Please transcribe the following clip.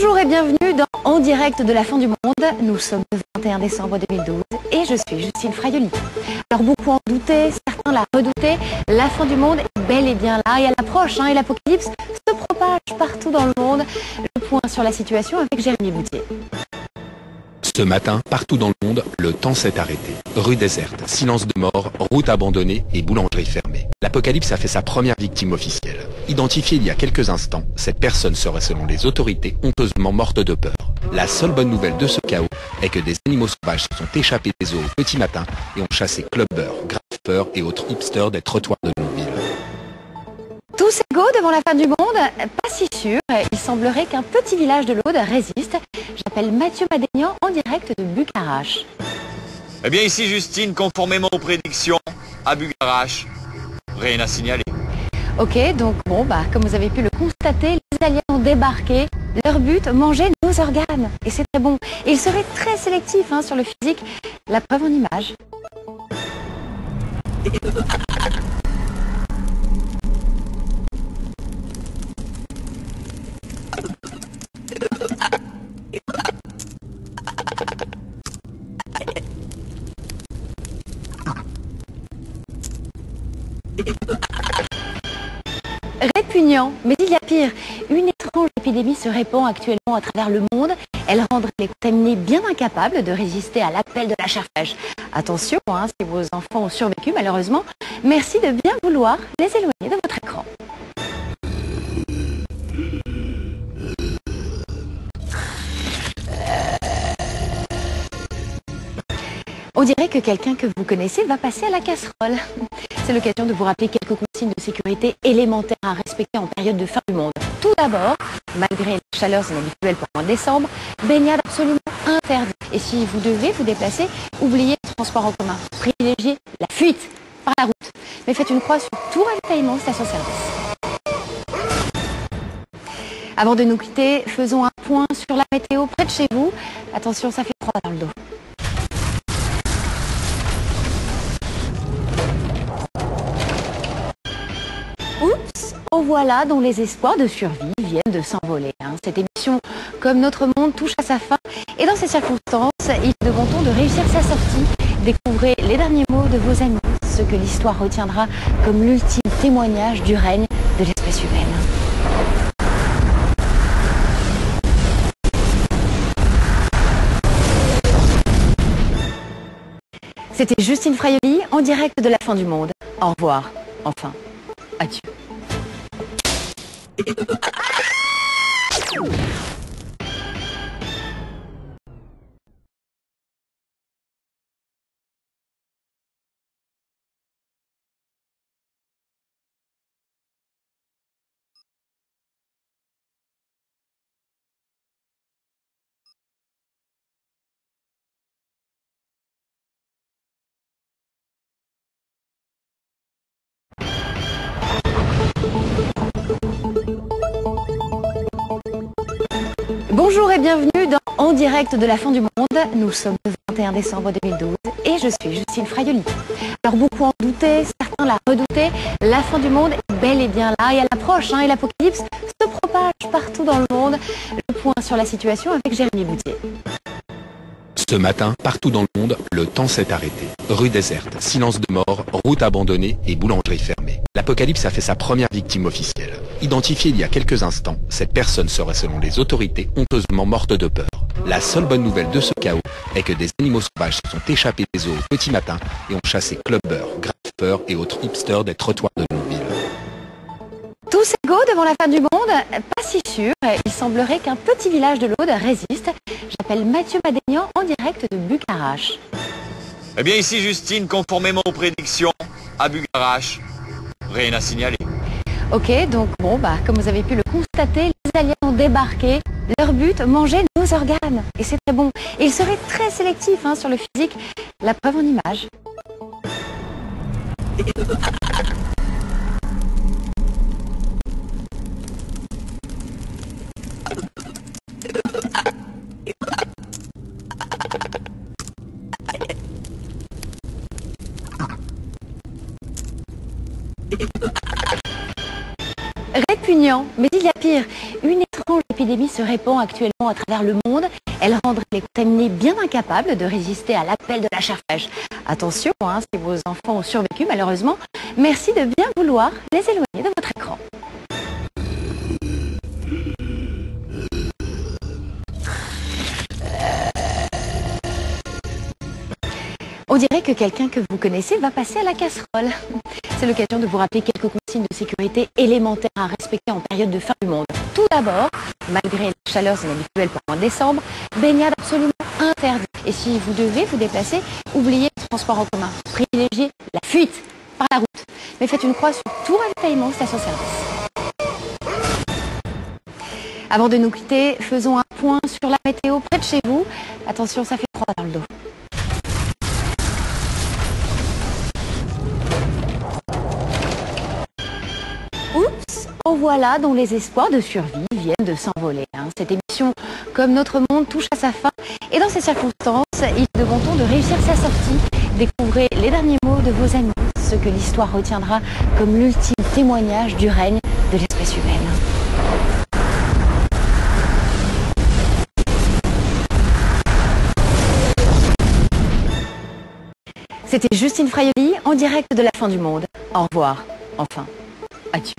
Bonjour et bienvenue dans En direct de la fin du monde. Nous sommes le 21 décembre 2012 et je suis Justine Fraioli. Alors beaucoup en doutaient, certains la redoutaient. La fin du monde est bel et bien là et à l'approche et l'apocalypse se propage partout dans le monde. Le point sur la situation avec Jérémy Boutier. Ce matin, partout dans le monde, le temps s'est arrêté. Rue déserte, silence de mort, route abandonnée et boulangerie fermée. L'apocalypse a fait sa première victime officielle. Identifiée il y a quelques instants, cette personne serait selon les autorités honteusement morte de peur. La seule bonne nouvelle de ce chaos est que des animaux sauvages se sont échappés des eaux au petit matin et ont chassé clubbers, graffeurs et autres hipsters des trottoirs de nos villes. Tous égaux devant la fin du monde? Pas si sûr. Il semblerait qu'un petit village de l'Aude résiste. J'appelle Mathieu Madénian en direct de Bucarache. Eh bien ici Justine, conformément aux prédictions, à Bucarache, rien à signaler. Ok, donc comme vous avez pu le constater, les aliens ont débarqué. Leur but, manger nos organes. Et c'est très bon. Et ils seraient très sélectifs sur le physique. La preuve en image. Répugnant, mais il y a pire. Une étrange épidémie se répand actuellement à travers le monde. Elle rendrait les contaminés bien incapables de résister à l'appel de la chair fraîche. Attention, si vos enfants ont survécu malheureusement, merci de bien vouloir les éloigner de votre écran. On dirait que quelqu'un que vous connaissez va passer à la casserole. C'est l'occasion de vous rappeler quelques consignes de sécurité élémentaires à respecter en période de fin du monde. Tout d'abord, malgré les chaleurs inhabituelles pendant décembre, baignade absolument interdite. Et si vous devez vous déplacer, oubliez le transport en commun. Privilégiez la fuite par la route. Mais faites une croix sur tout ravitaillement station-service. Avant de nous quitter, faisons un point sur la météo près de chez vous. Attention, ça fait froid dans le dos. Oups, en voilà dont les espoirs de survie viennent de s'envoler. Cette émission, comme notre monde, touche à sa fin. Et dans ces circonstances, il est de bon ton de réussir sa sortie. Découvrez les derniers mots de vos amis, ce que l'histoire retiendra comme l'ultime témoignage du règne de l'espèce humaine. C'était Justine Fraioli en direct de la fin du monde. Au revoir. Enfin, adieu. Bonjour et bienvenue dans En direct de la fin du monde. Nous sommes le 21 décembre 2012 et je suis Justine Fraioli. Alors beaucoup en doutaient, certains la redoutaient. La fin du monde est bel et bien là et à l'approche et l'apocalypse se propage partout dans le monde. Le point sur la situation avec Jérémy Boutier. Ce matin, partout dans le monde, le temps s'est arrêté. Rue déserte, silence de mort, route abandonnée et boulangerie fermée. L'apocalypse a fait sa première victime officielle. Identifiée il y a quelques instants, cette personne serait selon les autorités honteusement morte de peur. La seule bonne nouvelle de ce chaos est que des animaux sauvages se sont échappés des eaux au petit matin et ont chassé clubbers, graffeurs et autres hipsters des trottoirs de nos villes. Tous égaux devant la fin du monde? Pas si sûr. Il semblerait qu'un petit village de l'Aude résiste. J'appelle Mathieu Madénian en direct de Bucarache. Eh bien ici Justine, conformément aux prédictions, à Bucarache, rien à signaler. Ok, donc comme vous avez pu le constater, les aliens ont débarqué. Leur but, manger nos organes. Et c'est très bon. Et ils seraient très sélectifs sur le physique. La preuve en image. Répugnant, mais il y a pire. Une étrange épidémie l'épidémie se répand actuellement à travers le monde, elle rendrait les contaminés bien incapables de résister à l'appel de la chair fraîche. Attention, si vos enfants ont survécu malheureusement, merci de bien vouloir les éloigner de votre écran. On dirait que quelqu'un que vous connaissez va passer à la casserole. C'est l'occasion de vous rappeler quelques consignes de sécurité élémentaires à respecter en période de fin du monde. Tout d'abord, malgré la chaleur inhabituelle pendant décembre, baignade absolument interdite. Et si vous devez vous déplacer, oubliez le transport en commun. Privilégiez la fuite par la route. Mais faites une croix sur tout ravitaillement station-service. Avant de nous quitter, faisons un point sur la météo près de chez vous. Attention, ça fait froid dans le dos. Oups, en voilà dont les espoirs de survie viennent de s'envoler. Cette émission, comme notre monde, touche à sa fin. Et dans ces circonstances, il est de bon ton de réussir sa sortie. Découvrez les derniers mots de vos amis, ce que l'histoire retiendra comme l'ultime témoignage du règne de l'espèce humaine. C'était Justine Fraioli en direct de la fin du monde. Au revoir. Enfin, adieu.